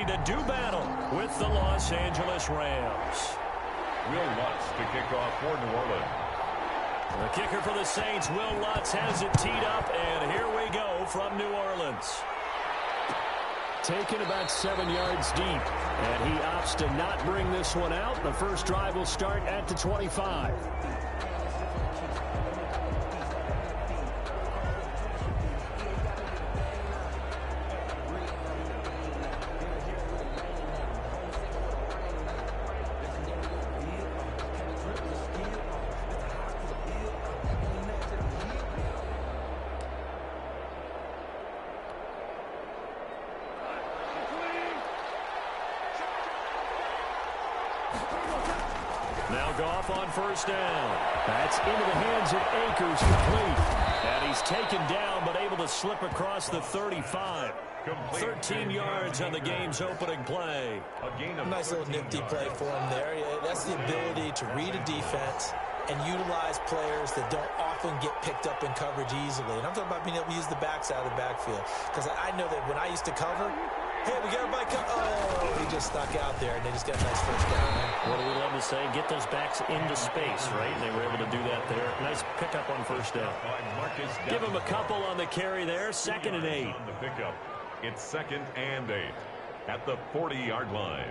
ready to do battle with the Los Angeles Rams. Will Lutz to kick off for New Orleans. The kicker for the Saints, Will Lutz, has it teed up, and here we go from New Orleans. Taken about 7 yards deep, and he opts to not bring this one out. The first drive will start at the 25. Now Goff on first down. That's into the hands of Akers, complete. And he's taken down but able to slip across the 35. 13 yards on the game's opening play. A nice little nifty play for him there. Yeah, that's the ability to read a defense and utilize players that don't often get picked up in coverage easily. And I'm talking about being able to use the backside of the backfield. Because I know that when I used to cover, hey, we got everybody come. Oh, he just stuck out there, and they just got a nice first down. What do we love to say? Get those backs into space, right? And they were able to do that there. Nice pickup on first down. Give him a couple on the carry there. 2nd and 8. On the pickup, it's 2nd and 8 at the 40-yard line.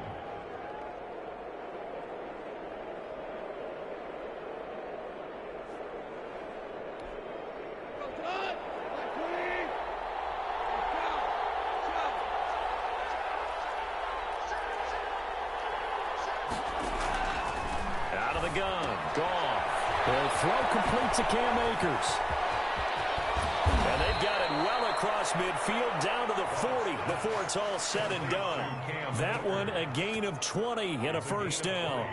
Throw complete to Cam Akers. And they've got it well across midfield down to the 40 before it's all said and done. That one a gain of 20 and a first down.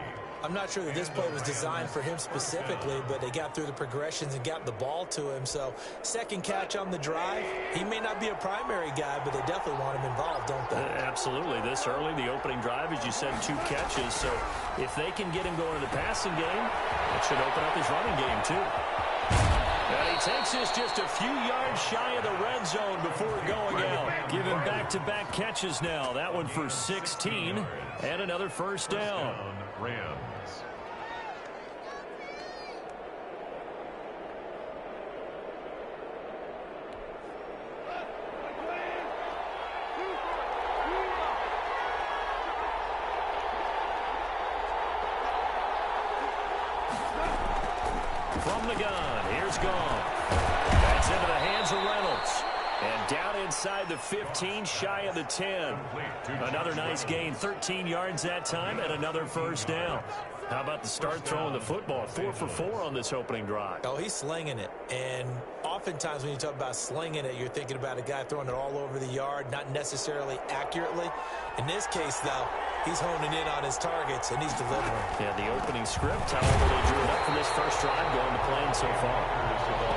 I'm not sure that this play was designed for him specifically, but they got through the progressions and got the ball to him. So, second catch on the drive. He may not be a primary guy, but they definitely want him involved, don't they? Absolutely. This early, the opening drive, as you said, 2 catches. So, if they can get him going to the passing game, it should open up his running game, too. And he takes this just a few yards shy of the red zone before going out. Give him back-to-back catches now. That one for 16 and another first down. Rams. From the gun, here's Goff. That's into the hands of Reynolds. And down inside the 15, shy of the 10. Another nice gain, 13 yards that time, and another first down. How about the start throwing the football? 4 for 4 on this opening drive. Oh, he's slinging it. And oftentimes when you talk about slinging it, you're thinking about a guy throwing it all over the yard, not necessarily accurately. In this case, though, he's honing in on his targets, and he's delivering. Yeah, the opening script, however they drew it up for this first drive, going to plan so far.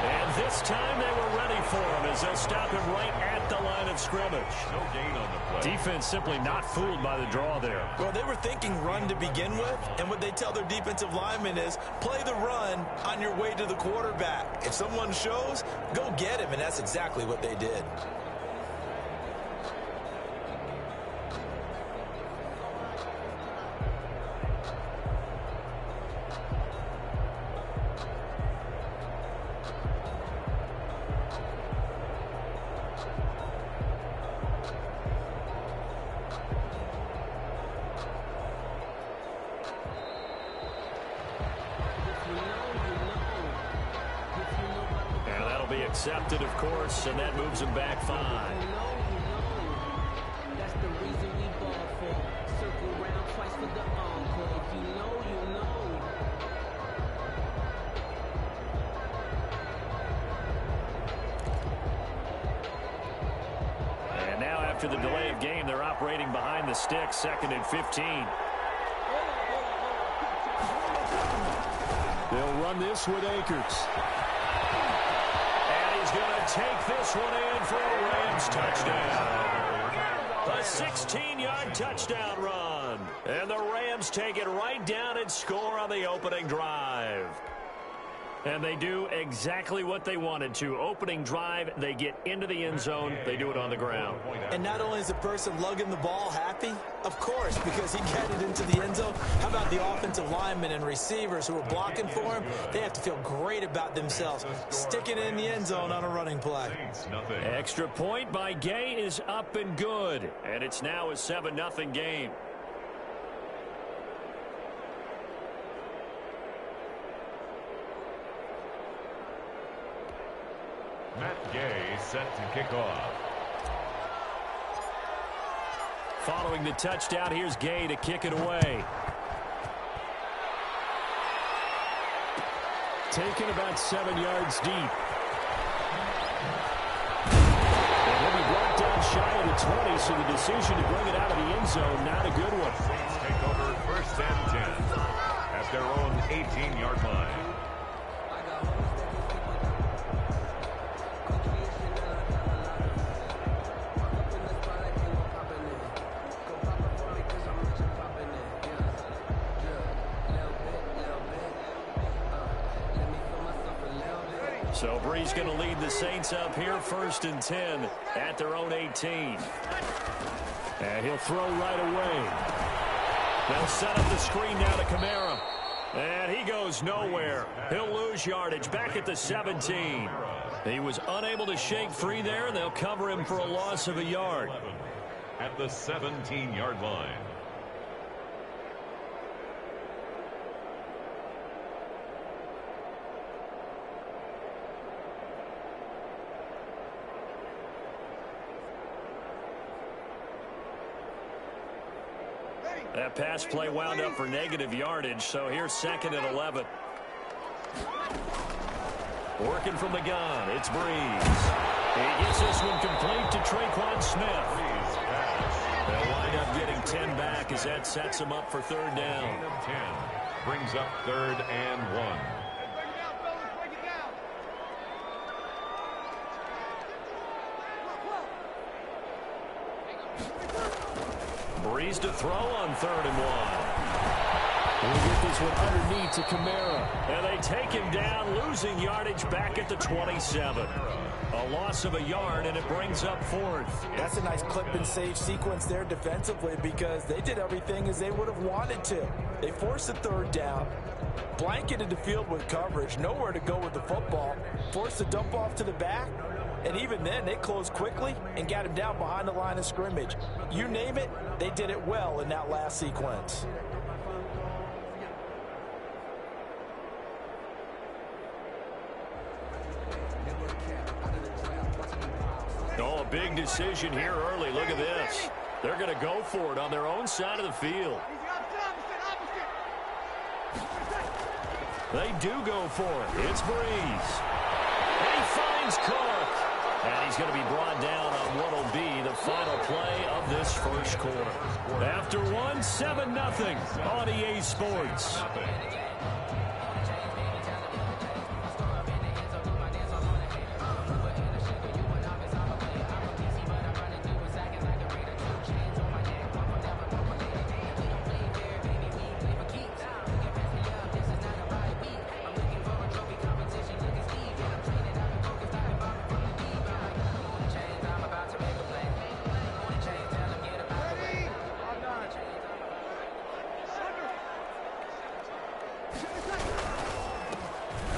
And this time they were ready for him as they'll stop him right at the line of scrimmage. No gain on the play. Defense simply not fooled by the draw there. Well, they were thinking run to begin with, and what they tell their defensive linemen is play the run on your way to the quarterback. If someone shows, go get him, and that's exactly what they did. Accepted, of course, and that moves him back 5. That's the reason we ball for. Circle around twice for the encore. If you know, you know. And now after the delay of game, they're operating behind the sticks, 2nd and 15. They'll run this with Akers. He's going to take this one in for a Rams touchdown. A 16-yard touchdown run. And the Rams take it right down and score on the opening drive. And they do exactly what they wanted to. Opening drive, they get into the end zone. They do it on the ground. And not only is the person lugging the ball happy, of course, because he got it into the end zone. How about the offensive linemen and receivers who are blocking for him? They have to feel great about themselves, sticking it in the end zone on a running play. Extra point by Gay is up and good. And it's now a 7-0 game. Matt Gay set to kick off. Following the touchdown, here's Gay to kick it away. Taken about 7 yards deep. And he'll be brought down shy of the 20, so the decision to bring it out of the end zone, not a good one. Saints take over 1st and 10 at their own 18-yard line. So Brees going to lead the Saints up here 1st and 10 at their own 18. And he'll throw right away. They'll set up the screen now to Kamara. And he goes nowhere. He'll lose yardage back at the 17. He was unable to shake free there, and they'll cover him for a loss of a yard. At the 17-yard line. That pass play wound up for negative yardage, so here's 2nd and 11. Working from the gun, it's Brees. He gets this one complete to Traquan Smith. They'll wind up getting 10 back as that sets him up for 3rd down. 10 brings up 3rd and 1. Brees to throw on 3rd and 1. We'll get this one underneath to Kamara. And they take him down, losing yardage back at the 27. A loss of a yard, and it brings up 4th. That's a nice clip and save sequence there defensively because they did everything as they would have wanted to. They forced a 3rd down, blanketed the field with coverage, nowhere to go with the football, forced a dump off to the back. And even then, they closed quickly and got him down behind the line of scrimmage. You name it, they did it well in that last sequence. Oh, a big decision here early. Look at this. They're going to go for it on their own side of the field. They do go for it. It's Brees. And he finds Cook. And he's going to be brought down on what will be the final play of this 1st quarter. After 7-0 on EA Sports.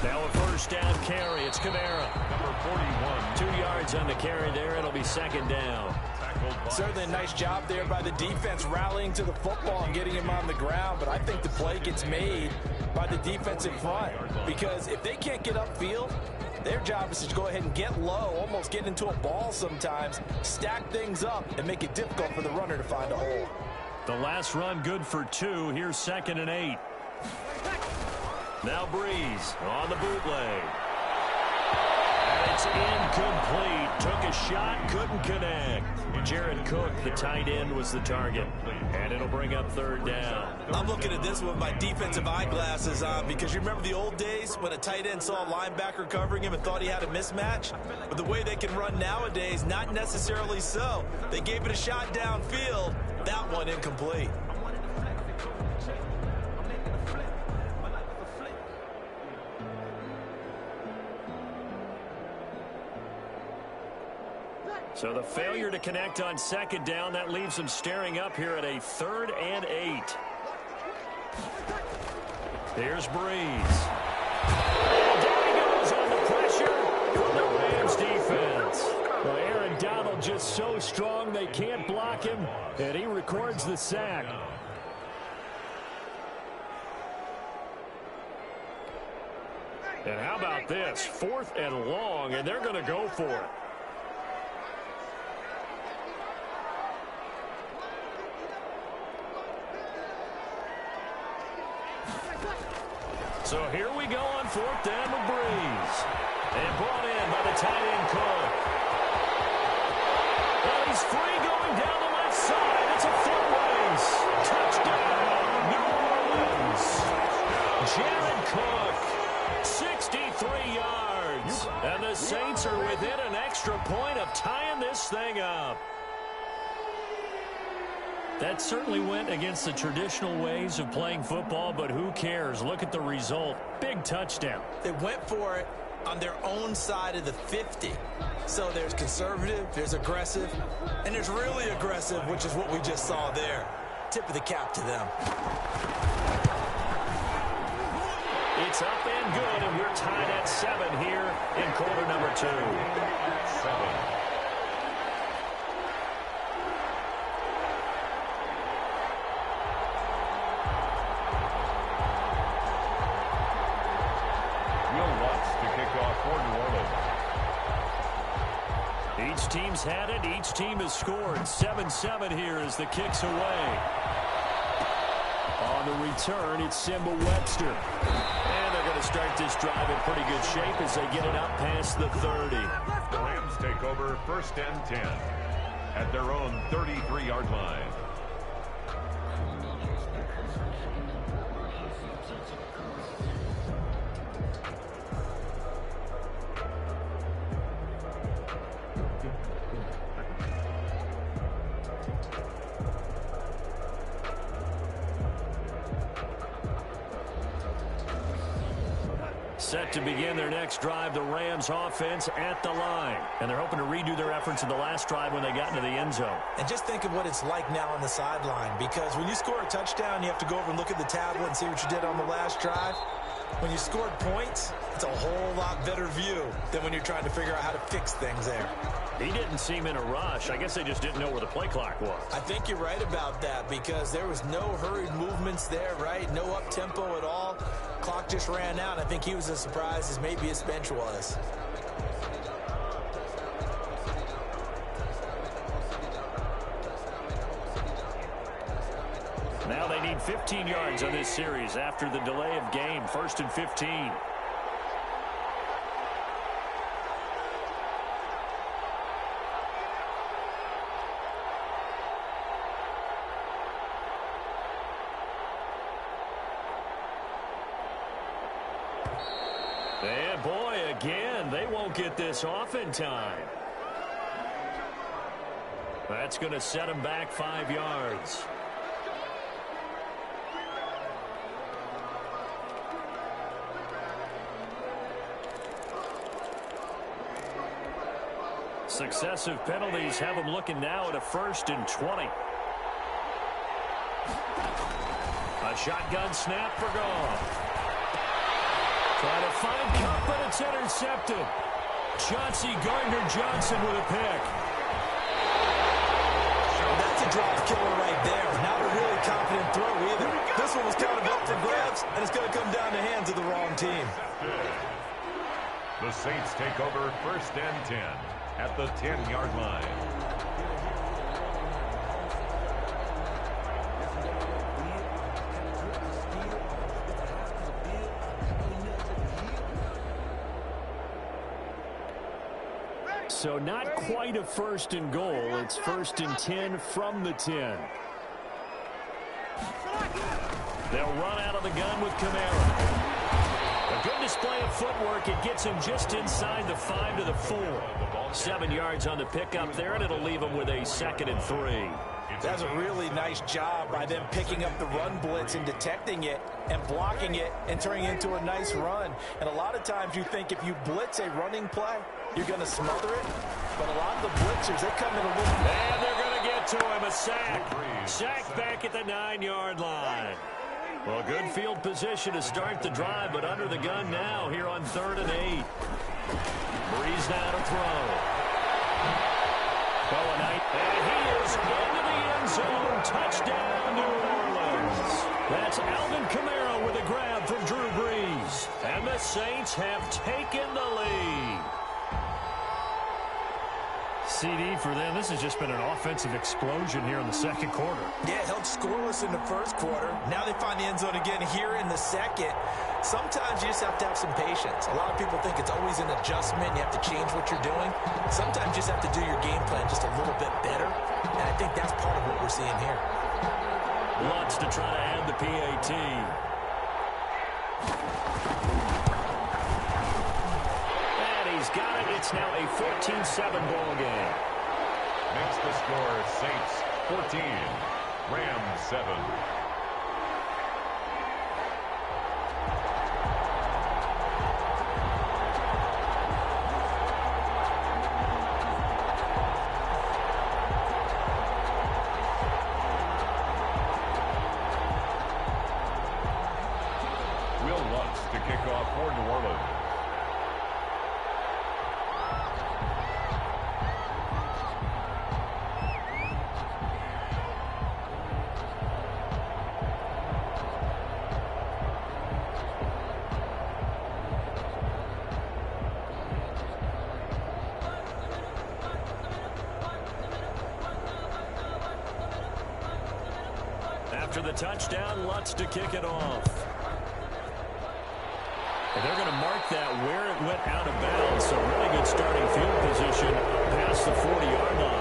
Now a 1st down carry. It's Kamara. Number 41. 2 yards on the carry there. It'll be 2nd down. Certainly a nice job there by the defense rallying to the football and getting him on the ground. But I think the play gets made by the defensive front because if they can't get upfield, their job is to go ahead and get low, almost get into a ball sometimes, stack things up, and make it difficult for the runner to find a hole. The last run good for 2. Here's 2nd and 8. Now Brees on the bootleg. And it's incomplete. Took a shot, couldn't connect. Jared Cook, the tight end, was the target. And it'll bring up 3rd down. I'm looking at this with my defensive eyeglasses on because you remember the old days when a tight end saw a linebacker covering him and thought he had a mismatch? But the way they can run nowadays, not necessarily so. They gave it a shot downfield. That one incomplete. So the failure to connect on second down, that leaves them staring up here at a 3rd and 8. Here's Breeze. And down he goes on the pressure from the Rams defense. Well, Aaron Donald just so strong they can't block him, and he records the sack. And how about this? 4th and long, and they're going to go for it. So here we go on 4th down with Breeze. And brought in by the tight end Cook. Well, he's free going down the left side. It's a foot race. Touchdown, New Orleans. Jared Cook, 63 yards. And the Saints are within an extra point of tying this thing up. That certainly went against the traditional ways of playing football, but who cares? Look at the result. Big touchdown. They went for it on their own side of the 50. So there's conservative, there's aggressive, and there's really aggressive, which is what we just saw there. Tip of the cap to them. It's up and good, and we're tied at 7 here in quarter number 2. 7. Each team's had it. Each team has scored. 7-7 here as the kick's away. On the return, it's Simba Webster. And they're going to start this drive in pretty good shape as they get it up past the 30. The Rams take over 1st and 10 at their own 33-yard line. Set to begin their next drive, the Rams offense at the line. And they're hoping to redo their efforts in the last drive when they got into the end zone. And just think of what it's like now on the sideline, because when you score a touchdown, you have to go over and look at the tablet and see what you did on the last drive. When you scored points, it's a whole lot better view than when you're trying to figure out how to fix things there. He didn't seem in a rush. I guess they just didn't know where the play clock was. I think you're right about that, because there was no hurried movements there, right? No up-tempo at all. Clock just ran out. I think he was as surprised as maybe his bench was. Now they need 15 yards on this series after the delay of game. 1st and 15. And boy, again, they won't get this off in time. That's going to set them back 5 yards. Successive penalties have them looking now at a 1st and 20. A shotgun snap for Goff. Trying to find Cup, but it's intercepted. Chauncey Gardner-Johnson with a pick. That's a drop killer right there. Not a really confident throw either. This one was kind of up for grabs, and it's going to come down the hands of the wrong team. The Saints take over 1st and 10 at the 10-yard line. So not quite a 1st and goal. It's 1st and 10 from the 10. They'll run out of the gun with Kamara. A good display of footwork. It gets him just inside the 5 to the 4. 7 yards on the pickup there, and it'll leave him with a 2nd and 3. That's a really nice job by them picking up the run blitz and detecting it and blocking it and turning it into a nice run. And a lot of times you think if you blitz a running play, you're going to smother it. But a lot of the blitzers, they come in a little bit. And they're going to get to him. A sack. Sack back at the 9-yard line. Well, good field position to start the drive, but under the gun now here on 3rd and 8. Breeze now to throw. And he is into the end zone. Touchdown, New Orleans. That's Alvin Kamara with a grab from Drew Brees. And the Saints have taken the lead. CD for them. This has just been an offensive explosion here in the second quarter. Yeah, held scoreless in the first quarter. Now they find the end zone again here in the second. Sometimes you just have to have some patience. A lot of people think it's always an adjustment. You have to change what you're doing. Sometimes you just have to do your game plan just a little bit better. And I think that's part of what we're seeing here. Lutz to try to add the PAT. He's got it. It's now a 14-7 ball game. Makes the score Saints 14, Rams 7. Will Lutz to kick off for New Orleans. After the touchdown, Lutz to kick it off. And they're going to mark that where it went out of bounds. So really good starting field position past the 40-yard line.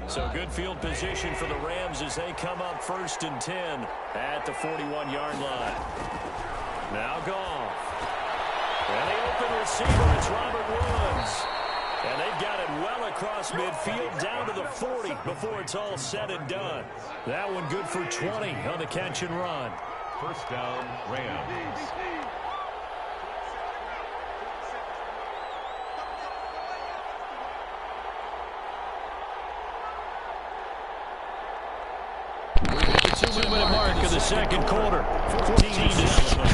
So good field position for the Rams as they come up 1st and 10 at the 41-yard line. Now Goff. And the open receiver, it's Robert Woods. And they've got it well across midfield down to the 40 before it's all said and done. That one good for 20 on the catch and run. First down, Rams. The 2-minute mark of the second quarter. 14-7.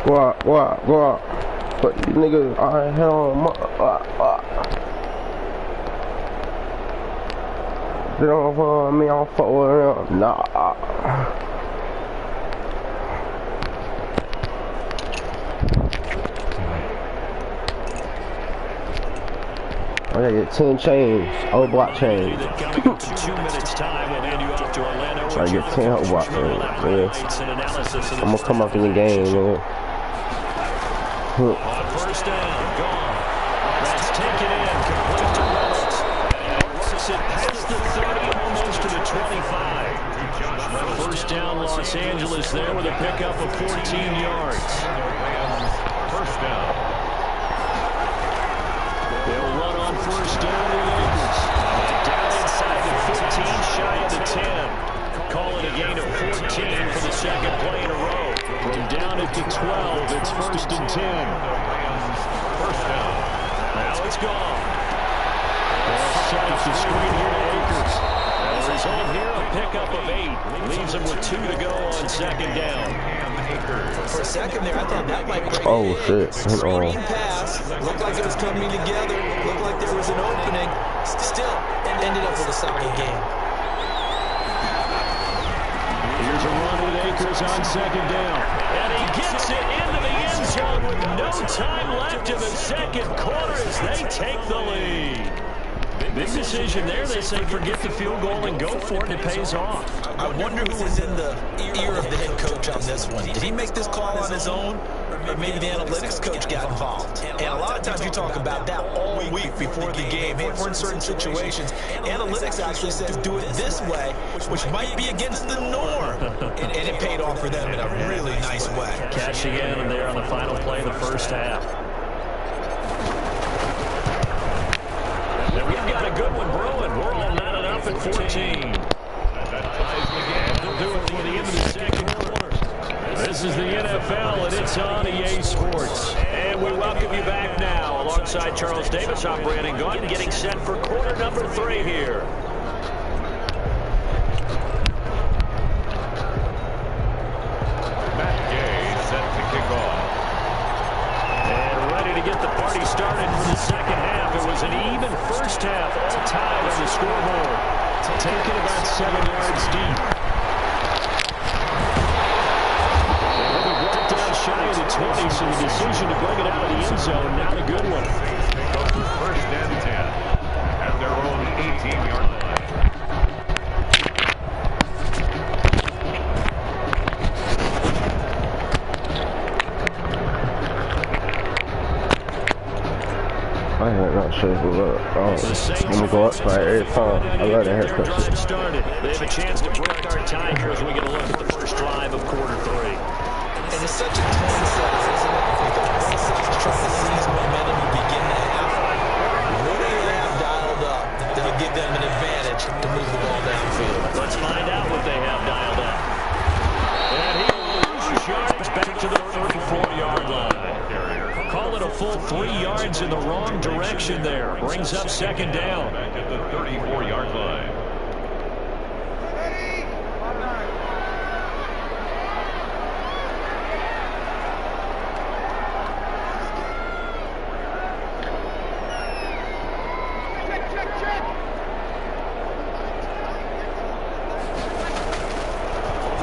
What? But you niggas, I hell, they don't fuck with me, I don't fuck with them. Nah. I gotta get 10 chains, old block chains. I get 10 old block chains, yeah. I'm gonna come up in the game, man. First down, gone. That's taken in, complete to Woods. Works it past the 30, almost to the 25. First down, Los Angeles there with a pickup of 14 yards. First down. They'll run on first down with Akers. Down inside the 15, shy of the 10. Call it a gain of 14 for the second play in a row. From down it to 12, it's 1st and 10. First down. Now it's gone. They'll set up the screen here to Akers. The result here, a pickup of 8. Leaves him with 2 to go on second down. For a second there, I thought that might break. Oh, shit. Screen pass. Looked like it was coming together. Looked like there was an opening. Still, ended up with a second game. Here's a run with Akers on second down. And he gets it into the end zone with no time left in the second quarter as they take the lead. Big decision there. They say forget the field goal and go for it. It pays off. I wonder who was in the ear of the head coach on this one. Did he make this call on his own? Or maybe the analytics coach got involved. And a lot of times you talk about that all week before the game. Hey, if we're in certain situations, analytics actually says do it this way, which might be against the norm. And it paid off for them in a really nice way. Cashing in there on the final play of the first half. And we've got a good one brewing. We're all knotted up at 14. That ties the game. They'll do it for the end of the second quarter. This is the NFL, and it's on EA Sports. And we welcome you back now. Alongside Charles Davis, I'm Brandon Gordon, getting set for quarter number 3 here. Matt Gay set to kick off. And ready to get the party started for the second half. It was an even first half, all tied on the scoreboard. Taking about 7 yards deep. Shy of the 20, so the decision to bring it out of the end zone, not a good one. Take over first and 10 at their own 18-yard line. I am not sure who look. I'm gonna go up by every time. I love that haircut. They have a chance to break our tie here as we get a look at the first drive of quarter 3. And it's such a tense set, isn't it? If both sides try to seize momentum and begin the half, what do they have dialed up that'll give them an advantage to move the ball downfield? Let's find out what they have dialed up. And he loses yards back to the 34-yard line. Call it a full 3 yards in the wrong direction there. Brings up second down. Back at the 34-yard line.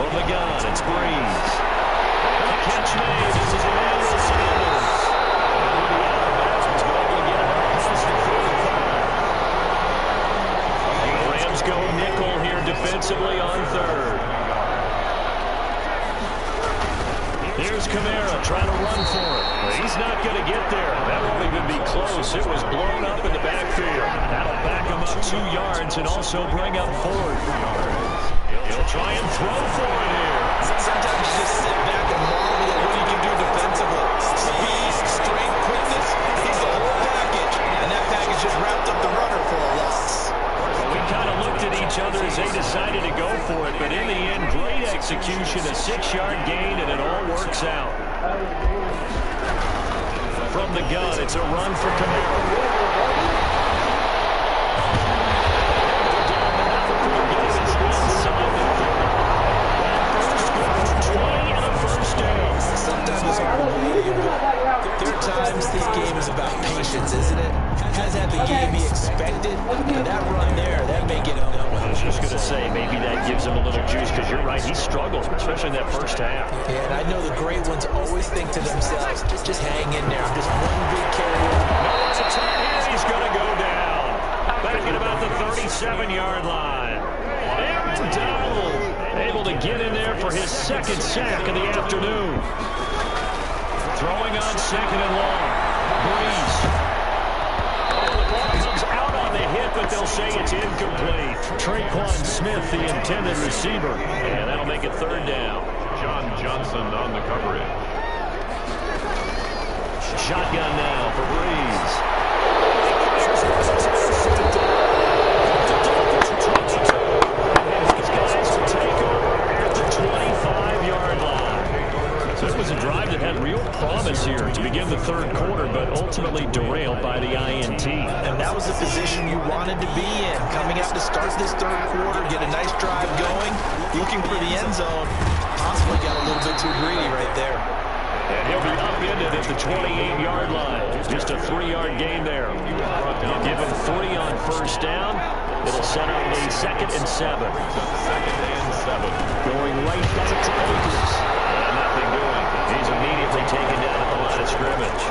From the gun, it's Breeze. The catch made. This is Emmanuel Sanders. He's going to get it across the 45. The Rams go nickel here defensively on third. Here's Kamara trying to run for it. But he's not going to get there. That won't even be close. It was blown up in the backfield. That'll back him up 2 yards and also bring up 4. He'll try and throw for it here. Sometimes you just sit back and marvel at what he can do defensively. Speed, strength, quickness, he's the whole package. And that package just wrapped up the runner for a loss. We kind of looked at each other as they decided to go for it, but in the end, great execution, a 6-yard gain, and it all works out. From the gun, it's a run for Kamara. Sometimes it's hard to believe, but there are times this game is about patience, isn't it? Has had the game he expected, but that run there, that may get him going. I was just going to say, maybe that gives him a little juice, because you're right, he struggled, especially in that first half. Yeah, and I know the great ones always think to themselves, just hang in there, I'm just one big carry. No, it's a turn here, he's going to go down. Back at about the 37-yard line. Aaron Donald able to get in there for his second sack of the afternoon. Throwing on second and long. Breeze. Oh, the ball comes out on the hit, but they'll say it's incomplete. Traquan Smith, the intended receiver. And that'll make it third down. John Johnson on the coverage. Shotgun now for Breeze. These guys will take over at the 25-yard line. So it was a drive that had real promise here to begin the third quarter, but ultimately derailed by the INT. And that was the position you wanted to be in. Coming out to start this third quarter, get a nice drive going, looking for the end zone. Possibly got a little bit too greedy right there. And he'll be upended at the 28-yard line. Just a 3-yard gain there. They'll give him 3 on first down. It'll set up a 2nd and 7. 2nd and 7. Going right back to Akers. Nothing doing. He's immediately taken down at the line of scrimmage.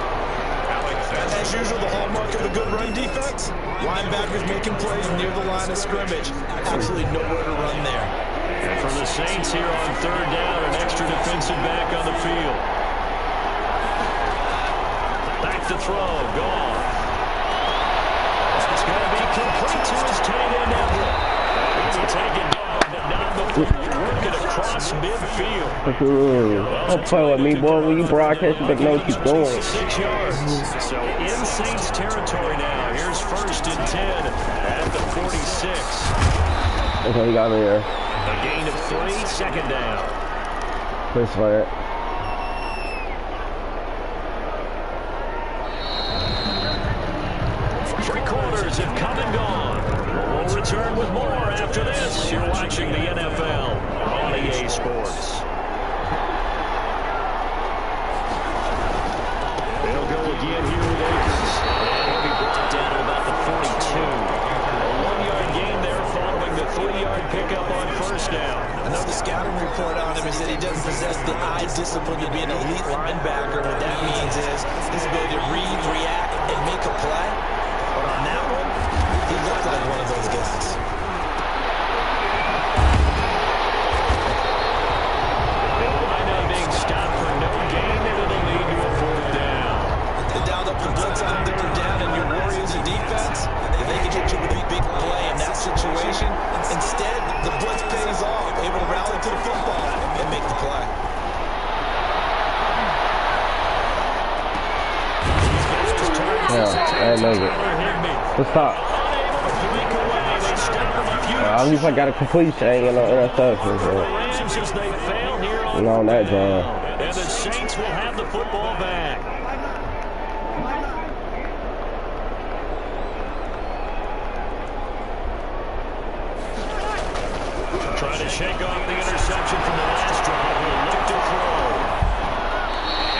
Alex As usual, the hallmark of a good run defense, linebackers making plays near the line of scrimmage. Absolutely nowhere to run there. And for the Saints here on third down, an extra defensive back on the field. Back to throw, gone. It's going to be complete to his tight end Everett. He's taken down, but not before you're working across midfield. Don't play with me, boy. When you broadcast, you better know what you're doing. 6 yards. So in Saints territory now. Here's 1st and 10 at the 46. Okay, he got me there. A gain of 3, 2nd down. Please fire it. Three quarters have come and gone. We'll return with more after this. You're watching the NFL on EA Sports. They'll go again here with Akers. And he'll be brought down to about the 42. A 1-yard gain there following the 3-yard pickup on 1st down. Another scouting report on him is that he doesn't possess the eye discipline to be an elite linebacker. What that means is his ability to read, react, and make a play. But on that one, he looked like one of those guys. They'll wind up being stopped for no gain, and it'll lead to a 4th down. They dialed up the blitz on 3rd down, and your Warriors in defense, they can get you a big play in that situation. Instead, the blitz pays off, able to rally to the football and make the play. Yeah, I know it. Let's stop. At least I got a completion. I ain't got no interceptions. On that drive. And the Saints will have the football back. Trying to shake off the interception from the last drive. He'll look to throw.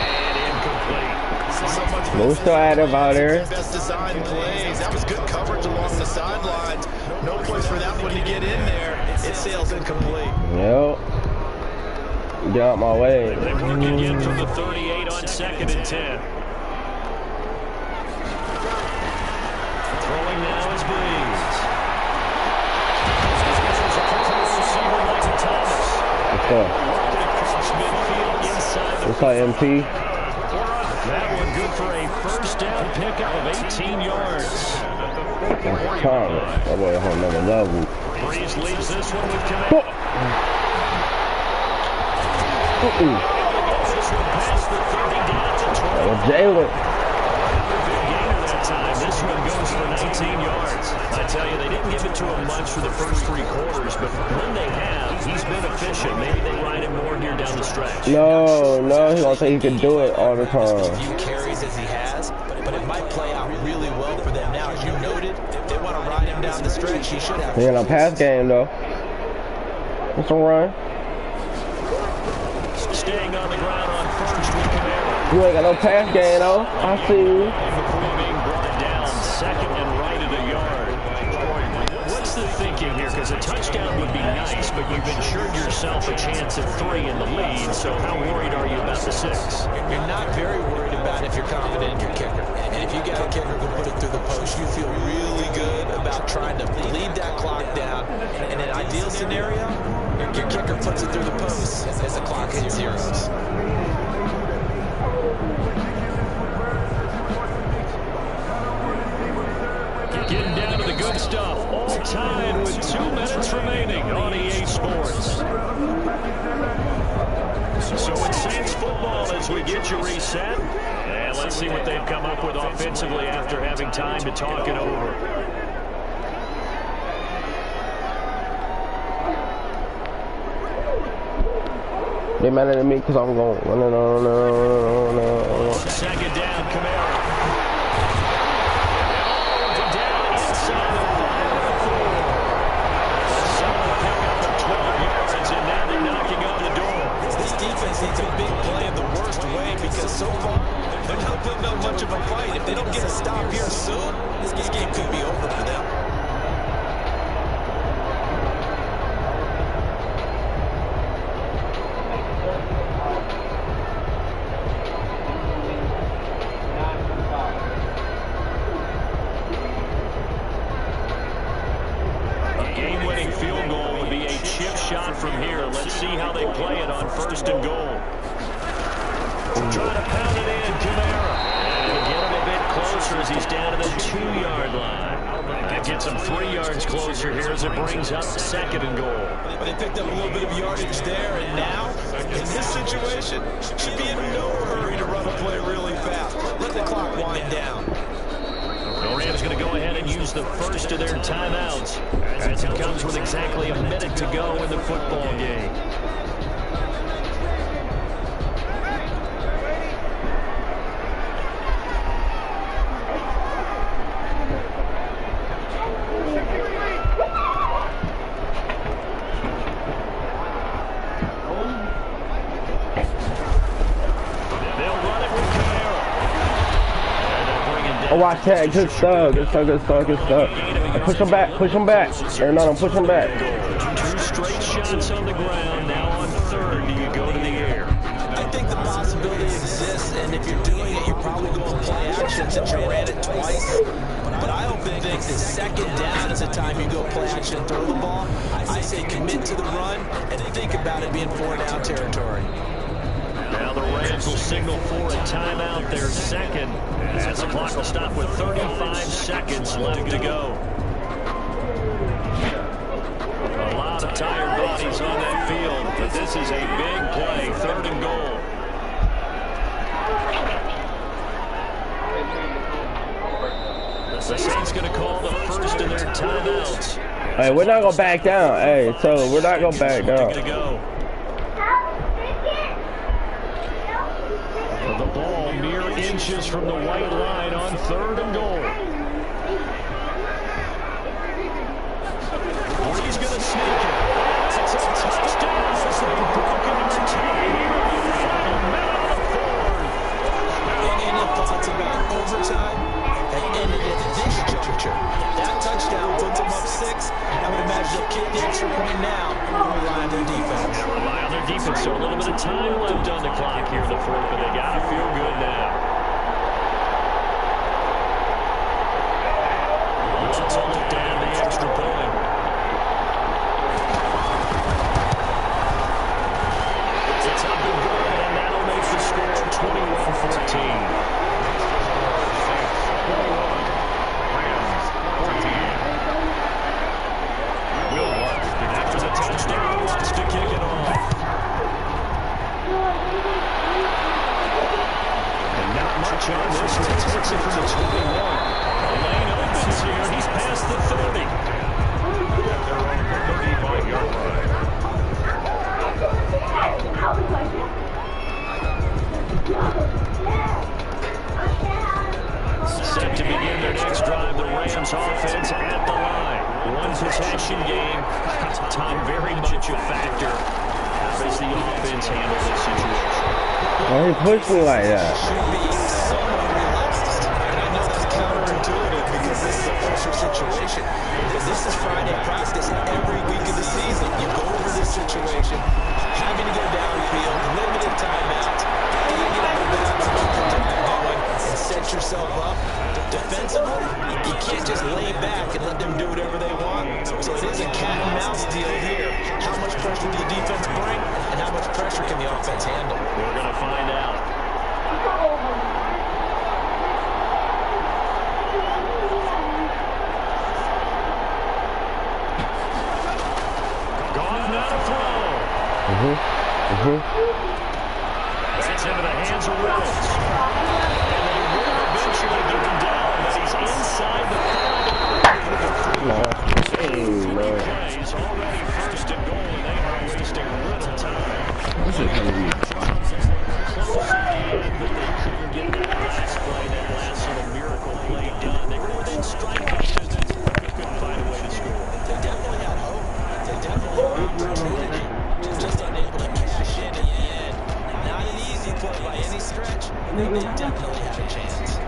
And incomplete. We're still active out there. Best design plays. That was good coverage along the sidelines. No place for that one to get in there. It sails incomplete. Yep. Get out my way. They work again from the 38 on 2nd and 10. Throwing now is Breeze. What's up? What's up, MP? That one good for a 1st down pickup of 18 yards. That's Thomas. That boy a whole nother level. Breeze leaves this one with command. Jalen. This one goes for 19 yards. I tell you, they didn't give it to him much for the first 3 quarters, but when they have, he's been efficient. Maybe they ride him more here down the stretch. No, he don't think he can do it all the time. As few carries as he has, but it might play out really well for them now. As you noted, if they want to ride him down the stretch, he should have. He ain't no pass game though. What's a run? Staying on the ground on 1st with Camara. You ain't got no pass game though. I see you. Being brought down 2nd and right at a yard. What's the thinking here? Because a touchdown would be nice, but you've ensured yourself a chance at 3 in the lead, so how worried are you about the 6? You're not very worried about if you're confident in your kicker. And if you got a kicker who can put it through the post, you feel really good about trying to bleed that clock down. In an ideal scenario, your kicker puts it through the post as the clock hits zeros. Getting down to the good stuff. All tied with 2 minutes remaining on EA Sports. So it's Saints football as we get you reset. And let's see what they've come up with offensively after having time to talk it over. They mad at me because I'm going. No. 2nd down, Camara. Down inside the 4. A solid pickup of 12 yards, and now they're knocking on the door. This defense needs a big play in the worst way because so far they're not putting up much of a fight. If they don't get a stop here soon, this game could be over for them. Game-winning field goal would be a chip shot from here. Let's see how they play it on 1st and goal. Trying to pound it in, Kamara. And get him a bit closer as he's down to the 2-yard line. That gets him 3 yards closer here as it brings up 2nd and goal. They picked up a little bit of yardage there, and now, in this situation, should be in no hurry to run a play really fast. Let the clock wind down. The Rams going to go ahead and use the first of their timeouts as it comes with exactly a minute to go in the football game. Oh, watch that. Good stuff. Good stuff. Good stuff. Good stuff. Push him back. Push him back. Or no, push him back. 2 straight shots on the ground. Now on 3rd, do you go to the air? I think the possibility exists, and if you're doing it, you're probably going to play action since you ran it twice. But I often think that 2nd down is the time you go play action and throw the ball. I say commit to the run and think about it being 4-down territory. Now the Rams will signal for a timeout, their 2nd, as the clock will stop with 35 seconds left to go. A lot of tired bodies on that field, but this is a big play, 3rd and goal. The Saints going to call the first of their timeouts. Hey, we're not going to back down. Hey, so we're not going to back down. The ball mere inches from the white line on 3rd and goal. He's going to sneak it. It's a touchdown. It's a broken return here. Any thoughts about overtime? That ended at this juncture. That touchdown puts them up 6. I would imagine they'll kick the extra point now and rely on their defense. Yeah, rely on their defense. So a little bit of time left on the clock here in the 4th, but they got to feel good now. Let's hold it down the extra point. It's up and good, and that'll make the score 21-14. Touchdown wants to kick it off. And not much on this one. Takes it from the 21. The lane opens here. He's past the 30. At their own 35-yard line. Set to begin their next drive. The Rams offense at the line. One possession game. Tom, very much a factor. How does the offense handle this situation? Why he pushed me like that? Should be somewhat relaxed. And I know that's counterintuitive because this is a pressure situation. But this is Friday practice every week of the season. You go over this situation, having to go downfield, limited timeouts, and you get out of bounds and keep the drive going and set yourself up. Defensively, you can't just lay back and let them do whatever they want. So it is a cat and mouse deal here. How much pressure do the defense bring, and how much pressure can the offense handle? We're going to find out. Gone, not a throw. That's into the hands of Reynolds. And they will eventually get him down, but he's inside the 30. Plays already 1st and goal, and they are wasting little time. This is going to be Close at the end, but they couldn't get that last play, that last little miracle play done. They were within striking distance, but couldn't find a way to score. They definitely had hope. They definitely had opportunity. Just unable to cash in the end. Not an easy play by any stretch, but they definitely had a chance.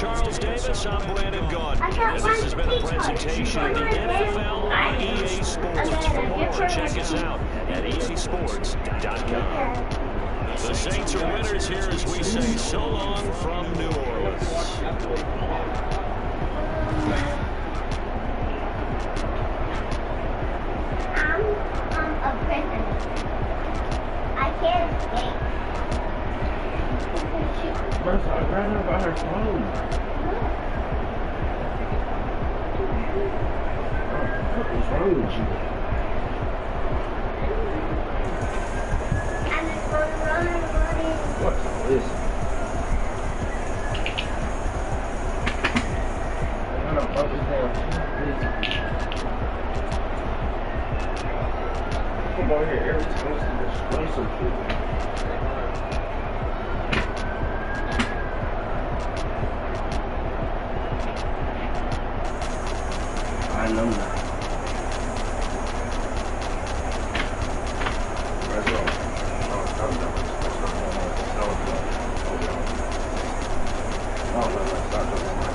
Charles Davis, I'm Brandon Gaudin. And this has been a presentation of the NFL on EA Sports. For more, check us out at easports.com. The Saints are winners here as we say so long from New Orleans. I'm a prisoner. I can't escape. First, I ran her by her phone. What is wrong with you? I'm just running. What's all this? I'm gonna fuck this down. Come over here every time to display some shit. I know that. Let's go. Oh, come down. No, stop doing that.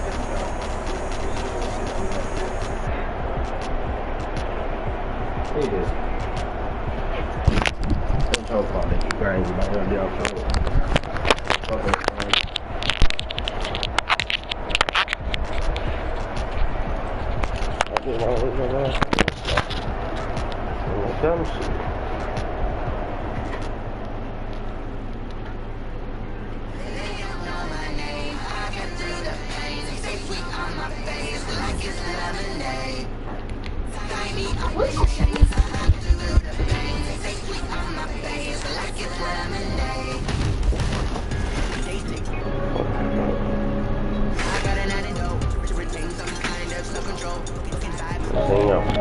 He did. Don't talk about that. You crazy about that. Y'all show. Fucking fun. I just want to look at that. Dumb shit.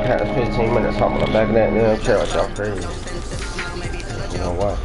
Past 15 minutes, I'm on the back of that damn chair with y'all crazy. You know what?